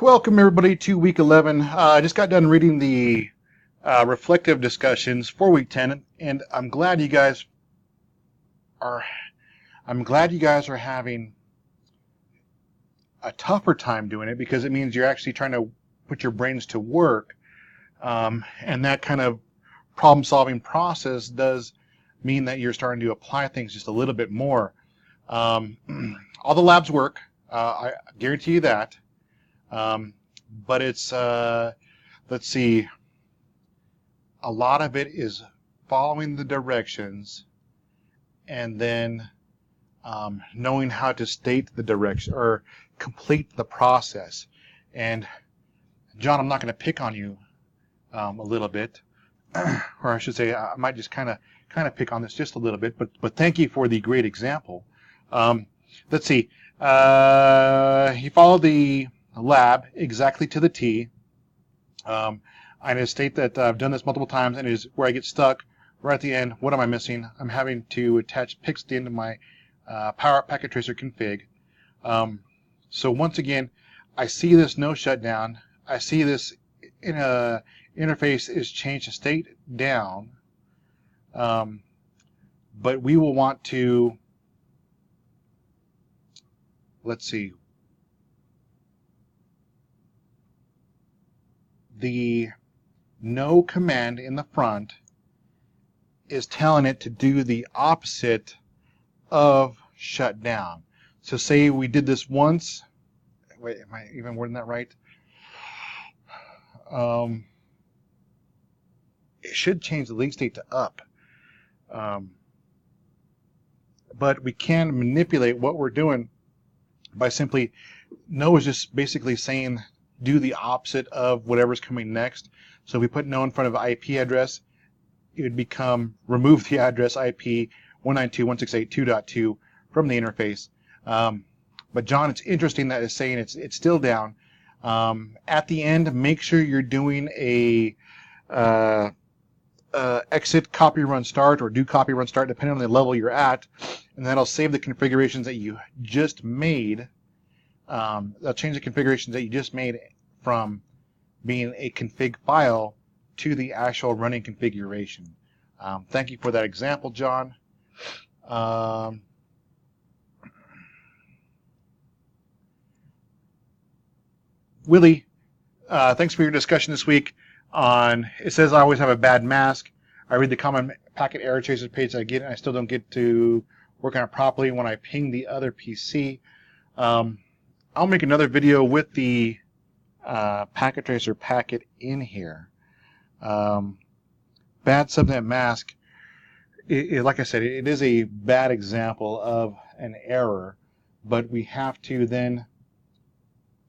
Welcome everybody to week 11. I just got done reading the reflective discussions for week 10, and I'm glad you guys are having a tougher time doing it, because it means you're actually trying to put your brains to work, and that kind of problem-solving process does mean that you're starting to apply things just a little bit more. All the labs work. I guarantee you that. But it's, let's see, a lot of it is following the directions and then knowing how to state the direction or complete the process. And John, I'm not going to pick on you a little bit, or I should say I might just kind of pick on this just a little bit, but thank you for the great example. Let's see, he followed the lab exactly to the T. I'm going to state that I've done this multiple times, and it is where I get stuck right at the end. What am I missing? I'm having to attach PICs at the end of my Power Packet Tracer config. So once again, I see this no shutdown. I see this interface is changed to state down, but we will want to, let's see, the no command in the front is telling it to do the opposite of shut down. So say we did this once. Wait, am I even wording that right? It should change the link state to up. But we can manipulate what we're doing by simply, no is just basically saying do the opposite of whatever's coming next. So if we put no in front of IP address, it would become remove the address IP 192.168.2.2 from the interface. But John, it's interesting that it's saying it's still down. At the end, make sure you're doing a exit copy run start or do copy run start depending on the level you're at, and that'll save the configurations that you just made. They'll change the configurations that you just made from being a config file to the actual running configuration. Thank you for that example, John. Willie, thanks for your discussion this week on, it says I always have a bad mask. I read the common packet error tracer page that I get, and I still don't get to work on it properly when I ping the other PC. I'll make another video with the packet tracer packet in here. Bad subnet mask, like I said, it is a bad example of an error, but we have to then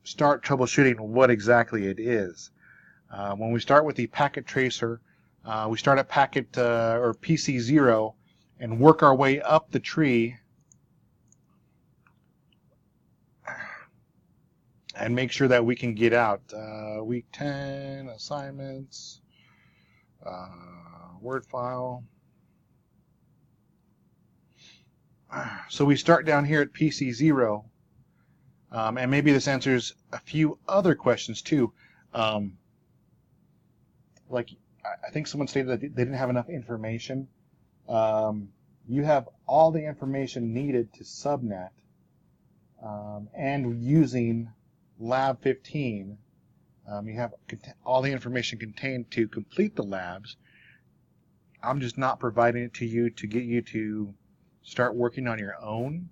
start troubleshooting what exactly it is. When we start with the packet tracer, we start at packet or PC 0 and work our way up the tree and make sure that we can get out. Week 10, assignments, Word file. So we start down here at PC 0, and maybe this answers a few other questions too. Like, I think someone stated that they didn't have enough information. You have all the information needed to subnet, and using Lab 15, you have all the information contained to complete the labs. I'm just not providing it to you to get you to start working on your own.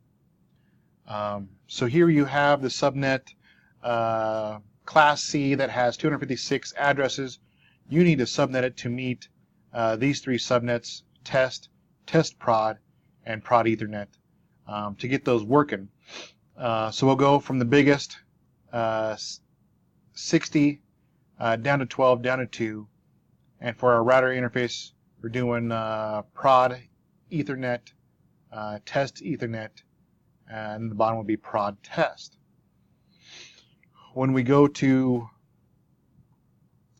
So here you have the subnet class C that has 256 addresses. You need to subnet it to meet these three subnets: test, test prod, and prod Ethernet, to get those working. So we'll go from the biggest, 60, down to 12, down to 2. And for our router interface, we're doing prod Ethernet, test Ethernet, and the bottom will be prod test. When we go to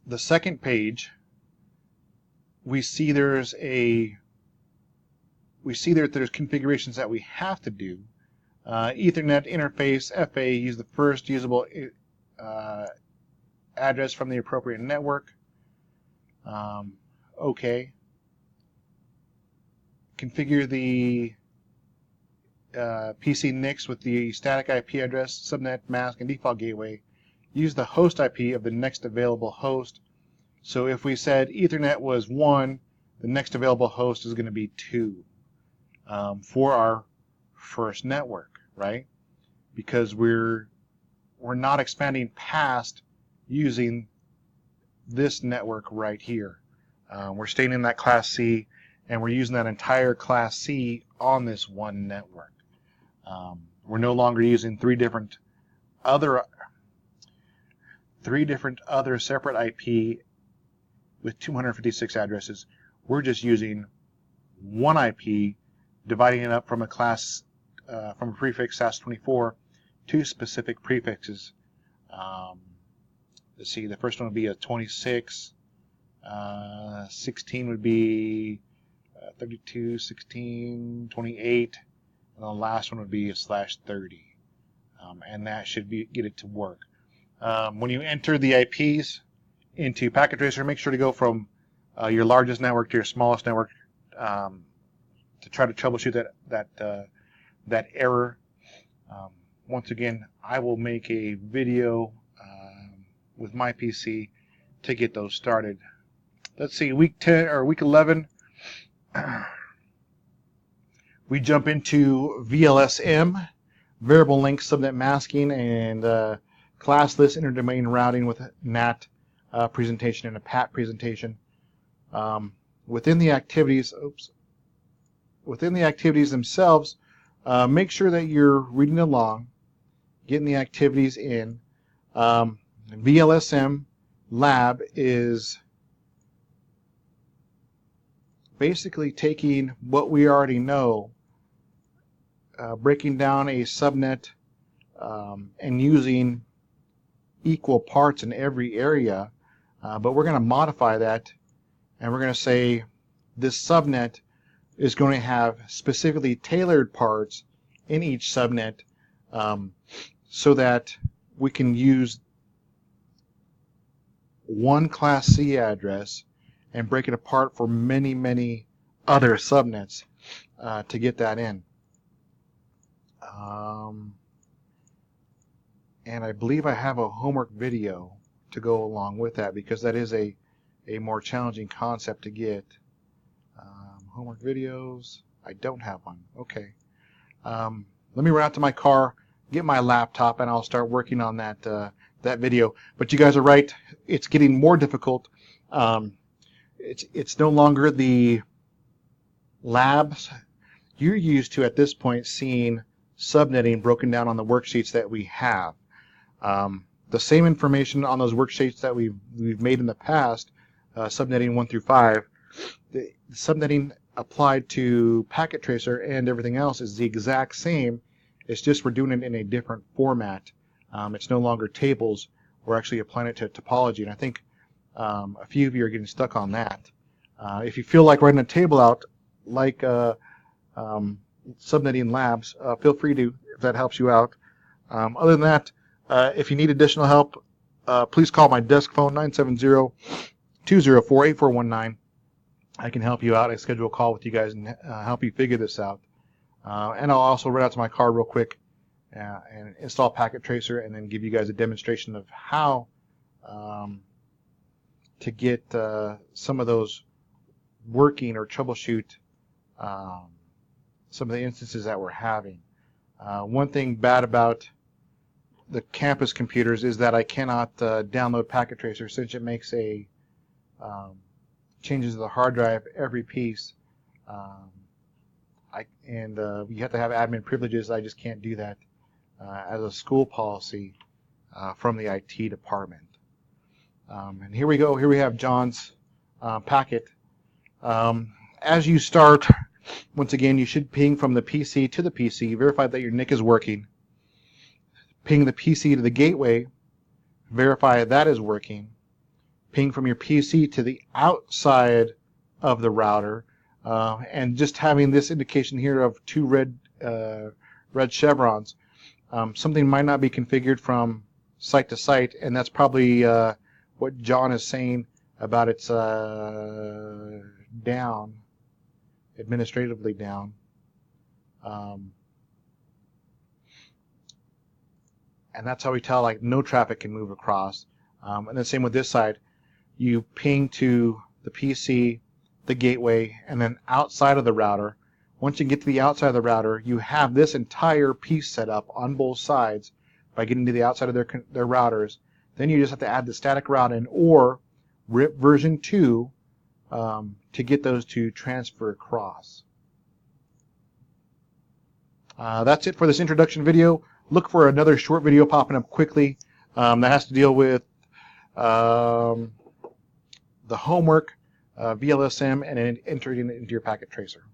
the second page, we see there's configurations that we have to do. Ethernet interface FA, use the first usable address from the appropriate network. OK. Configure the PC NICs with the static IP address, subnet, mask, and default gateway. Use the host IP of the next available host. So if we said Ethernet was 1, the next available host is going to be 2 for our first network, right? Because we're not expanding past using this network right here. We're staying in that Class C, and we're using that entire Class C on this one network. We're no longer using three different other separate IP with 256 addresses. We're just using one IP, dividing it up from a prefix SAS24 to specific prefixes. Let's see, the first one would be a 26, 16 would be 32, 16, 28, and the last one would be a /30. And that should get it to work. When you enter the IPs into Packet Tracer, make sure to go from your largest network to your smallest network to try to troubleshoot that error. Once again, I will make a video with my PC to get those started. Let's see, week 10 or week 11, we jump into VLSM, variable length subnet masking, and classless interdomain routing with a NAT presentation and a PAT presentation. Within the activities themselves, make sure that you're reading along, getting the activities in. VLSM lab is basically taking what we already know, breaking down a subnet and using equal parts in every area, but we're going to modify that, and we're going to say this subnet is going to have specifically tailored parts in each subnet so that we can use one Class C address and break it apart for many, many other subnets to get that in. And I believe I have a homework video to go along with that, because that is a more challenging concept to get. Homework videos, I don't have one. Okay. Let me run out to my car, get my laptop, and I'll start working on that video. But you guys are right, it's getting more difficult. It's no longer the labs you're used to at this point seeing subnetting broken down on the worksheets that we have. The same information on those worksheets that we've made in the past, subnetting 1 through 5, the subnetting applied to Packet Tracer and everything else is the exact same. It's just we're doing it in a different format. It's no longer tables. We're actually applying it to topology, and I think a few of you are getting stuck on that. If you feel like writing a table out like subnetting labs, feel free to, if that helps you out. Other than that, if you need additional help, please call my desk phone, 970-204-8419. I can help you out. I schedule a call with you guys and help you figure this out. And I'll also run out to my car real quick and install Packet Tracer, and then give you guys a demonstration of how to get some of those working or troubleshoot some of the instances that we're having. One thing bad about the campus computers is that I cannot download Packet Tracer, since it makes a changes to the hard drive every piece. You have to have admin privileges. I just can't do that as a school policy from the IT department. And here we go. Here we have John's packet. As you start, once again, you should ping from the PC to the PC, verify that your NIC is working. Ping the PC to the gateway, verify that is working. Ping from your PC to the outside of the router, and just having this indication here of 2 red chevrons. Something might not be configured from site to site, and that's probably what John is saying about it's down, administratively down. And that's how we tell like no traffic can move across. And the same with this side. You ping to the PC, the gateway, and then outside of the router. Once you get to the outside of the router, you have this entire piece set up on both sides by getting to the outside of their routers. Then you just have to add the static route in or RIP version 2 to get those to transfer across. That's it for this introduction video. Look for another short video popping up quickly that has to deal with the homework, VLSM, and entering it into your packet tracer.